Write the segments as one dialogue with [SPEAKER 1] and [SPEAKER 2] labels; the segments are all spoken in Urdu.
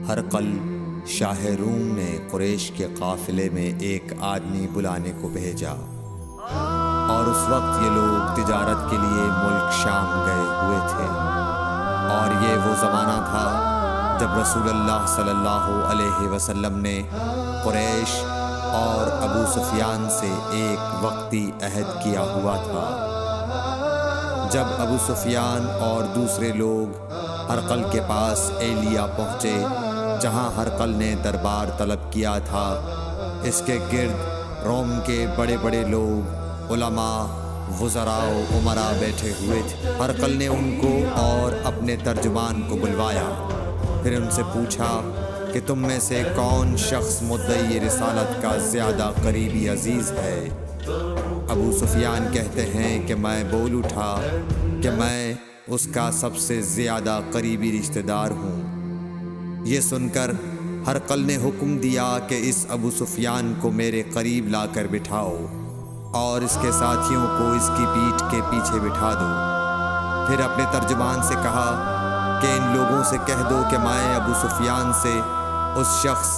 [SPEAKER 1] ہرقل شاہ روم نے قریش کے قافلے میں ایک آدمی بلانے کو بھیجا، اور اس وقت یہ لوگ تجارت کے لیے ملک شام گئے ہوئے تھے، اور یہ وہ زمانہ تھا جب رسول اللہ صلی اللہ علیہ وسلم نے قریش اور ابو سفیان سے ایک وقتی عہد کیا ہوا تھا۔ جب ابو سفیان اور دوسرے لوگ ہرقل کے پاس ایلیا پہنچے جہاں ہرقل نے دربار طلب کیا تھا، اس کے گرد روم کے بڑے بڑے لوگ، علماء، وزراء و امراء بیٹھے ہوئے تھے۔ ہرقل نے ان کو اور اپنے ترجمان کو بلوایا، پھر ان سے پوچھا کہ تم میں سے کون شخص مدعی رسالت کا زیادہ قریبی عزیز ہے؟ ابو سفیان کہتے ہیں کہ میں بول اٹھا کہ میں اس کا سب سے زیادہ قریبی رشتہ دار ہوں۔ یہ سن کر ہرقل نے حکم دیا کہ اس ابو سفیان کو میرے قریب لا کر بٹھاؤ اور اس کے ساتھیوں کو اس کی پیٹھ کے پیچھے بٹھا دو۔ پھر اپنے ترجمان سے کہا کہ ان لوگوں سے کہہ دو کہ میں ابو سفیان سے اس شخص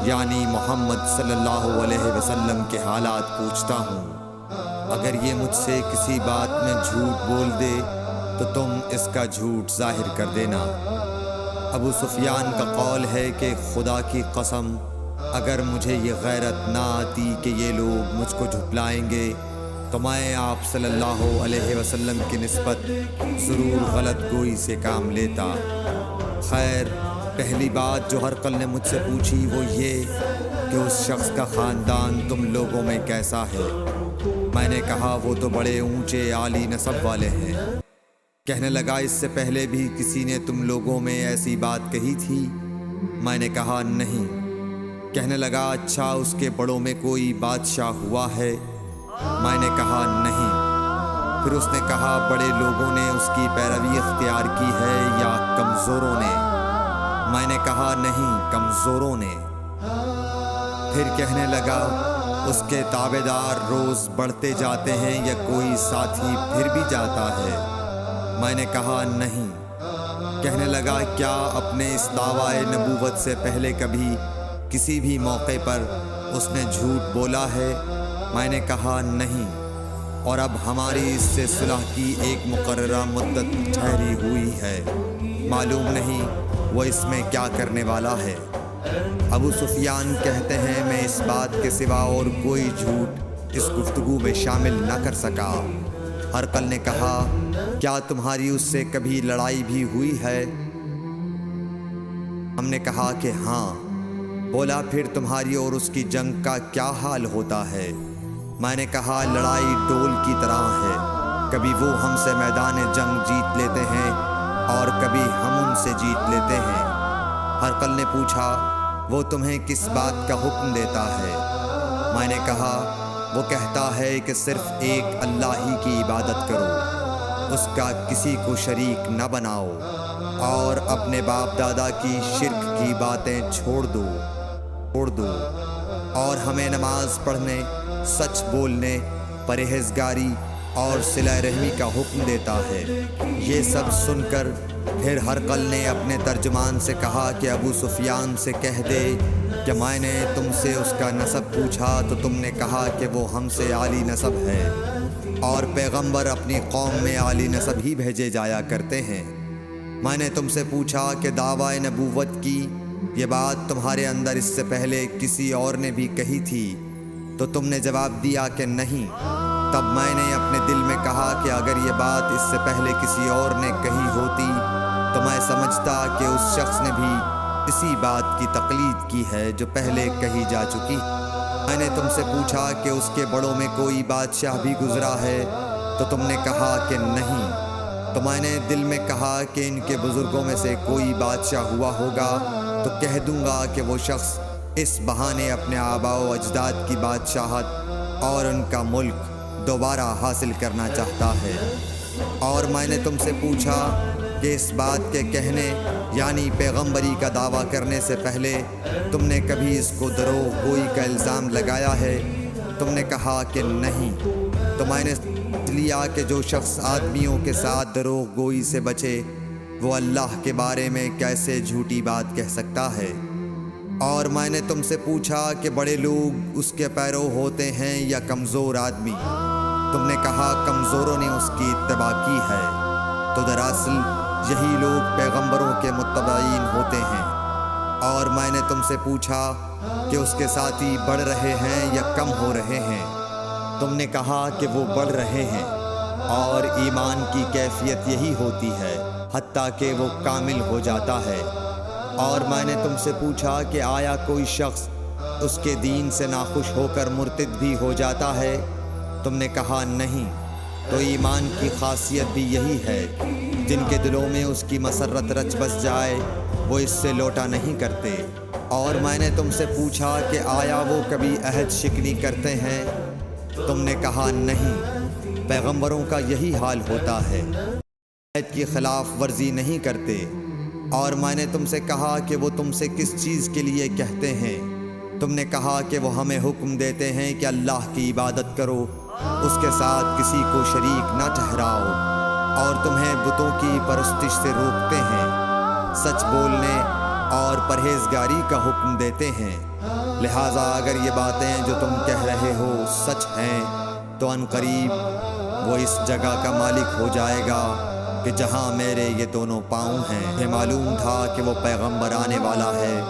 [SPEAKER 1] یعنی محمد صلی اللہ علیہ وسلم کے حالات پوچھتا ہوں۔ اگر یہ مجھ سے کسی بات میں جھوٹ بول دے تو تم اس کا جھوٹ ظاہر کر دینا۔ ابو سفیان کا قول ہے کہ خدا کی قسم، اگر مجھے یہ غیرت نہ آتی کہ یہ لوگ مجھ کو جھٹلائیں گے تو میں آپ صلی اللہ علیہ وسلم کی نسبت ضرور غلط گوئی سے کام لیتا۔ خیر، پہلی بات جو ہرقل نے مجھ سے پوچھی وہ یہ کہ اس شخص کا خاندان تم لوگوں میں کیسا ہے؟ میں نے کہا وہ تو بڑے اونچے عالی نسب والے ہیں۔ کہنے لگا اس سے پہلے بھی کسی نے تم لوگوں میں ایسی بات کہی تھی؟ میں نے کہا نہیں۔ کہنے لگا اچھا اس کے بڑوں میں کوئی بادشاہ ہوا ہے؟ میں نے کہا نہیں۔ پھر اس نے کہا بڑے لوگوں نے اس کی پیروی اختیار کی ہے یا کمزوروں نے؟ میں نے کہا نہیں، کمزوروں نے۔ پھر کہنے لگا اس کے تابعدار روز بڑھتے جاتے ہیں یا کوئی ساتھی پھر بھی جاتا ہے؟ میں نے کہا نہیں۔ کہنے لگا کیا اپنے اس دعویٰ نبوت سے پہلے کبھی کسی بھی موقع پر اس نے جھوٹ بولا ہے؟ میں نے کہا نہیں، اور اب ہماری اس سے صلح کی ایک مقررہ مدت ٹھہری ہوئی ہے، معلوم نہیں وہ اس میں کیا کرنے والا ہے۔ ابو سفیان کہتے ہیں میں اس بات کے سوا اور کوئی جھوٹ اس گفتگو میں شامل نہ کر سکا۔ ہرقل نے کہا کیا تمہاری اس سے کبھی لڑائی بھی ہوئی ہے؟ ہم نے کہا کہ ہاں۔ بولا پھر تمہاری اور اس کی جنگ کا کیا حال ہوتا ہے؟ میں نے کہا لڑائی ڈول کی طرح ہے، کبھی وہ ہم سے میدان جنگ جیت لیتے ہیں اور کبھی ہم ان سے جیت لیتے ہیں۔ ہرقل نے پوچھا وہ تمہیں کس بات کا حکم دیتا ہے؟ میں نے کہا وہ کہتا ہے کہ صرف ایک اللہ ہی کی عبادت کرو، اس کا کسی کو شریک نہ بناؤ، اور اپنے باپ دادا کی شرک کی باتیں چھوڑ دو، اور ہمیں نماز پڑھنے، سچ بولنے، پرہیزگاری اور صلہ رحمی کا حکم دیتا ہے۔ یہ سب سن کر پھر ہرقل نے اپنے ترجمان سے کہا کہ ابو سفیان سے کہہ دے کہ میں نے تم سے اس کا نسب پوچھا تو تم نے کہا کہ وہ ہم سے عالی نسب ہے، اور پیغمبر اپنی قوم میں عالی نسب ہی بھیجے جایا کرتے ہیں۔ میں نے تم سے پوچھا کہ دعویٰ نبوت کی یہ بات تمہارے اندر اس سے پہلے کسی اور نے بھی کہی تھی؟ تو تم نے جواب دیا کہ نہیں۔ تب میں نے اپنے دل میں کہا کہ اگر یہ بات اس سے پہلے کسی اور نے کہی ہوتی تو میں سمجھتا کہ اس شخص نے بھی اسی بات کی تقلید کی ہے جو پہلے کہی جا چکی۔ میں نے تم سے پوچھا کہ اس کے بڑوں میں کوئی بادشاہ بھی گزرا ہے تو تم نے کہا کہ نہیں۔ تو میں نے دل میں کہا کہ ان کے بزرگوں میں سے کوئی بادشاہ ہوا ہوگا تو کہہ دوں گا کہ وہ شخص اس بہانے اپنے آباء و اجداد کی بادشاہت اور ان کا ملک دوبارہ حاصل کرنا چاہتا ہے۔ اور میں نے تم سے پوچھا کہ اس بات کے کہنے یعنی پیغمبری کا دعویٰ کرنے سے پہلے تم نے کبھی اس کو دروغ گوئی کا الزام لگایا ہے؟ تم نے کہا کہ نہیں۔ تو میں نے لیا کہ جو شخص آدمیوں کے ساتھ دروغ گوئی سے بچے وہ اللہ کے بارے میں کیسے جھوٹی بات کہہ سکتا ہے؟ اور میں نے تم سے پوچھا کہ بڑے لوگ اس کے پیرو ہوتے ہیں یا کمزور آدمی؟ تم نے کہا کمزوروں نے اس کی اتباع کی ہے۔ تو دراصل یہی لوگ پیغمبروں کے متبعین ہوتے ہیں۔ اور میں نے تم سے پوچھا کہ اس کے ساتھی بڑھ رہے ہیں یا کم ہو رہے ہیں؟ تم نے کہا کہ وہ بڑھ رہے ہیں، اور ایمان کی کیفیت یہی ہوتی ہے حتیٰ کہ وہ کامل ہو جاتا ہے۔ اور میں نے تم سے پوچھا کہ آیا کوئی شخص اس کے دین سے ناخوش ہو کر مرتد بھی ہو جاتا ہے؟ تم نے کہا نہیں۔ تو ایمان کی خاصیت بھی یہی ہے، جن کے دلوں میں اس کی مسرت رچ بس جائے وہ اس سے لوٹا نہیں کرتے۔ اور میں نے تم سے پوچھا کہ آیا وہ کبھی عہد شکنی کرتے ہیں؟ تم نے کہا نہیں۔ پیغمبروں کا یہی حال ہوتا ہے، عہد کی خلاف ورزی نہیں کرتے۔ اور میں نے تم سے کہا کہ وہ تم سے کس چیز کے لیے کہتے ہیں؟ تم نے کہا کہ وہ ہمیں حکم دیتے ہیں کہ اللہ کی عبادت کرو، اس کے ساتھ کسی کو شریک نہ ٹھہراؤ، اور تمہیں بتوں کی پرستش سے روکتے ہیں، سچ بولنے اور پرہیزگاری کا حکم دیتے ہیں۔ لہٰذا اگر یہ باتیں جو تم کہہ رہے ہو سچ ہیں تو عنقریب وہ اس جگہ کا مالک ہو جائے گا کہ جہاں میرے یہ دونوں پاؤں ہیں۔ مجھے معلوم تھا کہ وہ پیغمبر آنے والا ہے،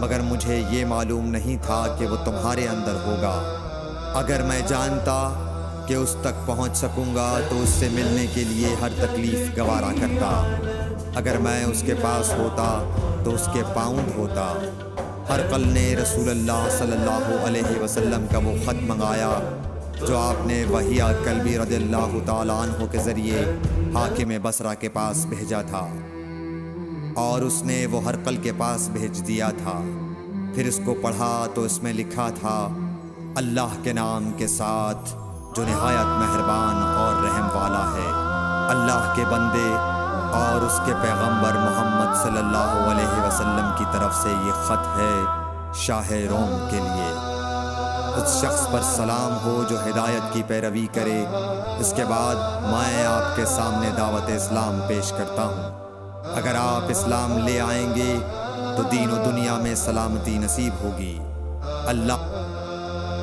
[SPEAKER 1] مگر مجھے یہ معلوم نہیں تھا کہ وہ تمہارے اندر ہوگا۔ اگر میں جانتا کہ اس تک پہنچ سکوں گا تو اس سے ملنے کے لیے ہر تکلیف گوارا کرتا۔ اگر میں اس کے پاس ہوتا تو اس کے پاؤں دھوتا۔ ہرقل نے رسول اللہ صلی اللہ علیہ وسلم کا وہ خط منگایا جو آپ نے وحیہ کلبی رضی اللہ تعالیٰ عنہ کے ذریعے حاکم بصرہ کے پاس بھیجا تھا، اور اس نے وہ ہرقل کے پاس بھیج دیا تھا۔ پھر اس کو پڑھا تو اس میں لکھا تھا، اللہ کے نام کے ساتھ جو نہایت مہربان اور رحم والا ہے۔ اللہ کے بندے اور اس کے پیغمبر محمد صلی اللہ علیہ وسلم کی طرف سے یہ خط ہے شاہ روم کے لیے۔ اس شخص پر سلام ہو جو ہدایت کی پیروی کرے۔ اس کے بعد میں آپ کے سامنے دعوت اسلام پیش کرتا ہوں۔ اگر آپ اسلام لے آئیں گے تو دین و دنیا میں سلامتی نصیب ہوگی، اللہ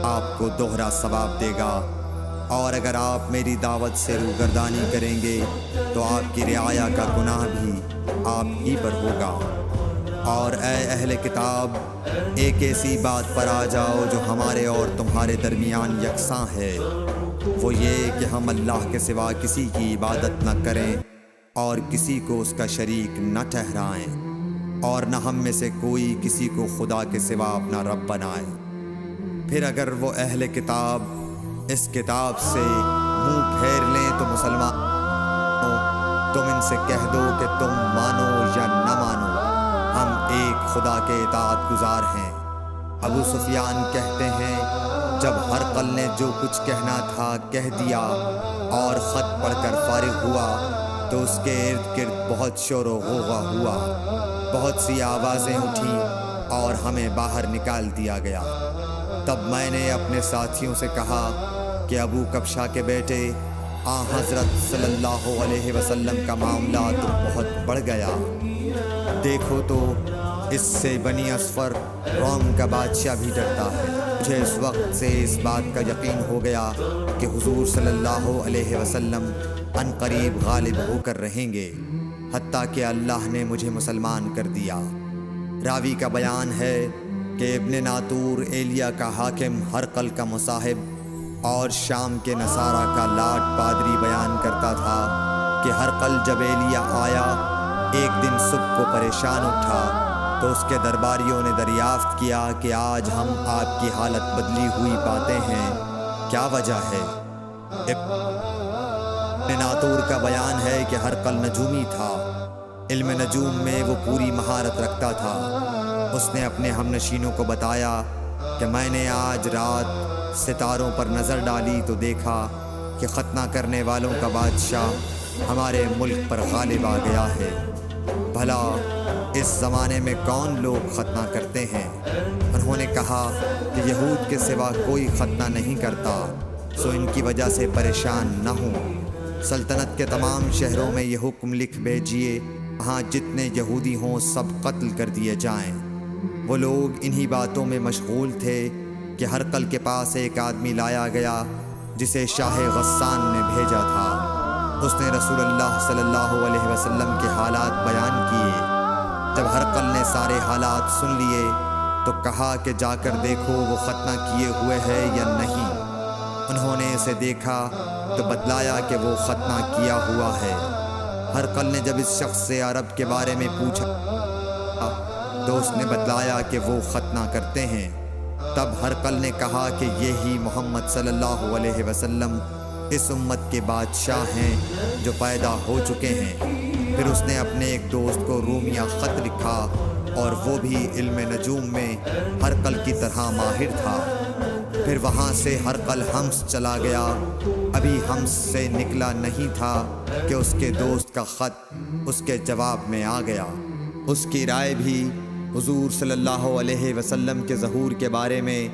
[SPEAKER 1] آپ کو دوہرا ثواب دے گا۔ اور اگر آپ میری دعوت سے روگردانی کریں گے تو آپ کی رعایا کا گناہ بھی آپ ہی پر ہوگا۔ اور اے اہل کتاب، ایک ایسی بات پر آ جاؤ جو ہمارے اور تمہارے درمیان یکساں ہے، وہ یہ کہ ہم اللہ کے سوا کسی کی عبادت نہ کریں اور کسی کو اس کا شریک نہ ٹھہرائیں، اور نہ ہم میں سے کوئی کسی کو خدا کے سوا اپنا رب بنائے۔ پھر اگر وہ اہل کتاب اس کتاب سے منہ پھیر لیں تو مسلمان تم ان سے کہہ دو کہ تم مانو یا نہ مانو، ہم ایک خدا کے اطاعت گزار ہیں۔ ابو سفیان کہتے ہیں، جب ہرقل نے جو کچھ کہنا تھا کہہ دیا اور خط پڑھ کر فارغ ہوا تو اس کے ارد گرد بہت شور و غوغا ہوا، بہت سی آوازیں اٹھیں اور ہمیں باہر نکال دیا گیا۔ تب میں نے اپنے ساتھیوں سے کہا کہ ابو کبشہ کے بیٹے حضرت صلی اللہ علیہ وسلم کا معاملہ تو بہت بڑھ گیا۔ دیکھو تو اس سے بنی اصفر روم کا بادشاہ بھی ڈرتا ہے۔ مجھے اس وقت سے اس بات کا یقین ہو گیا کہ حضور صلی اللہ علیہ وسلم عنقریب غالب ہو کر رہیں گے، حتیٰ کہ اللہ نے مجھے مسلمان کر دیا۔ راوی کا بیان ہے کہ ابن ناطور ایلیا کا حاکم ہرقل کا مصاحب اور شام کے نصارہ کا لاٹ پادری بیان کرتا تھا کہ ہرقل جب ایلیا آیا ایک دن صبح کو پریشان اٹھا تو اس کے درباریوں نے دریافت کیا کہ آج ہم آپ کی حالت بدلی ہوئی پاتے ہیں، کیا وجہ ہے؟ ابن ناطور کا بیان ہے کہ ہرقل نجومی تھا، علم نجوم میں وہ پوری مہارت رکھتا تھا۔ اس نے اپنے ہمنشینوں کو بتایا کہ میں نے آج رات ستاروں پر نظر ڈالی تو دیکھا کہ ختنہ کرنے والوں کا بادشاہ ہمارے ملک پر غالب آ گیا ہے۔ بھلا اس زمانے میں کون لوگ ختنہ کرتے ہیں؟ انہوں نے کہا کہ یہود کے سوا کوئی ختنہ نہیں کرتا، سو ان کی وجہ سے پریشان نہ ہوں۔ سلطنت کے تمام شہروں میں یہ حکم لکھ بھیجیے، ہاں جتنے یہودی ہوں سب قتل کر دیے جائیں۔ وہ لوگ انہی باتوں میں مشغول تھے کہ ہرقل کے پاس ایک آدمی لایا گیا جسے شاہ غسان نے بھیجا تھا۔ اس نے رسول اللہ صلی اللہ علیہ وسلم کے حالات بیان کیے۔ جب ہرقل نے سارے حالات سن لیے تو کہا کہ جا کر دیکھو وہ ختنہ کیے ہوئے ہے یا نہیں۔ انہوں نے اسے دیکھا تو بتلایا کہ وہ ختنہ کیا ہوا ہے۔ ہرقل نے جب اس شخص سے عرب کے بارے میں پوچھا تو اس نے بتلایا کہ وہ ختنہ کرتے ہیں۔ تب ہرقل نے کہا کہ یہی محمد صلی اللہ علیہ وسلم اس امت کے بادشاہ ہیں جو پیدا ہو چکے ہیں۔ پھر اس نے اپنے ایک دوست کو رومیہ خط لکھا اور وہ بھی علم نجوم میں ہرقل کی طرح ماہر تھا۔ پھر وہاں سے ہرقل حمص چلا گیا۔ ابھی حمص سے نکلا نہیں تھا کہ اس کے دوست کا خط اس کے جواب میں آ گیا۔ اس کی رائے بھی حضور صلی اللہ علیہ وسلم کے ظہور کے بارے میں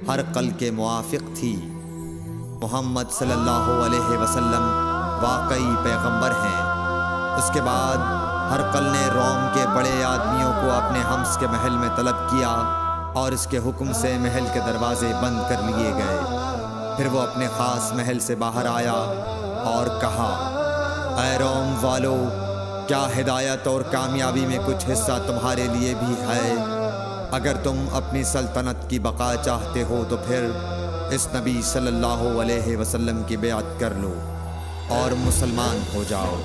[SPEAKER 1] ہرقل کے موافق تھی۔ محمد صلی اللہ علیہ وسلم واقعی پیغمبر ہیں۔ اس کے بعد ہرقل نے روم کے بڑے آدمیوں کو اپنے حمص کے محل میں طلب کیا اور اس کے حکم سے محل کے دروازے بند کر لیے گئے۔ پھر وہ اپنے خاص محل سے باہر آیا اور کہا، اے روم والو، کیا ہدایت اور کامیابی میں کچھ حصہ تمہارے لیے بھی ہے؟ اگر تم اپنی سلطنت کی بقا چاہتے ہو تو پھر اس نبی صلی اللہ علیہ وسلم کی بیعت کر لو اور مسلمان ہو جاؤ۔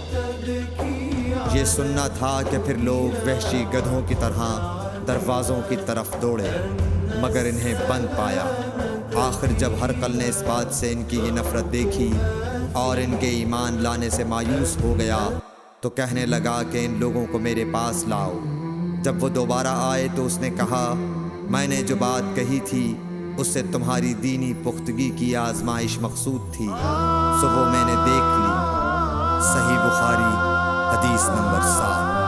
[SPEAKER 1] یہ سننا تھا کہ پھر لوگ وحشی گدھوں کی طرح دروازوں کی طرف دوڑے مگر انہیں بند پایا۔ آخر جب ہرقل نے اس بات سے ان کی یہ نفرت دیکھی اور ان کے ایمان لانے سے مایوس ہو گیا تو کہنے لگا کہ ان لوگوں کو میرے پاس لاؤ۔ جب وہ دوبارہ آئے تو اس نے کہا، میں نے جو بات کہی تھی اس سے تمہاری دینی پختگی کی آزمائش مقصود تھی، سو وہ میں نے دیکھ لی۔ صحیح بخاری حدیث نمبر 7۔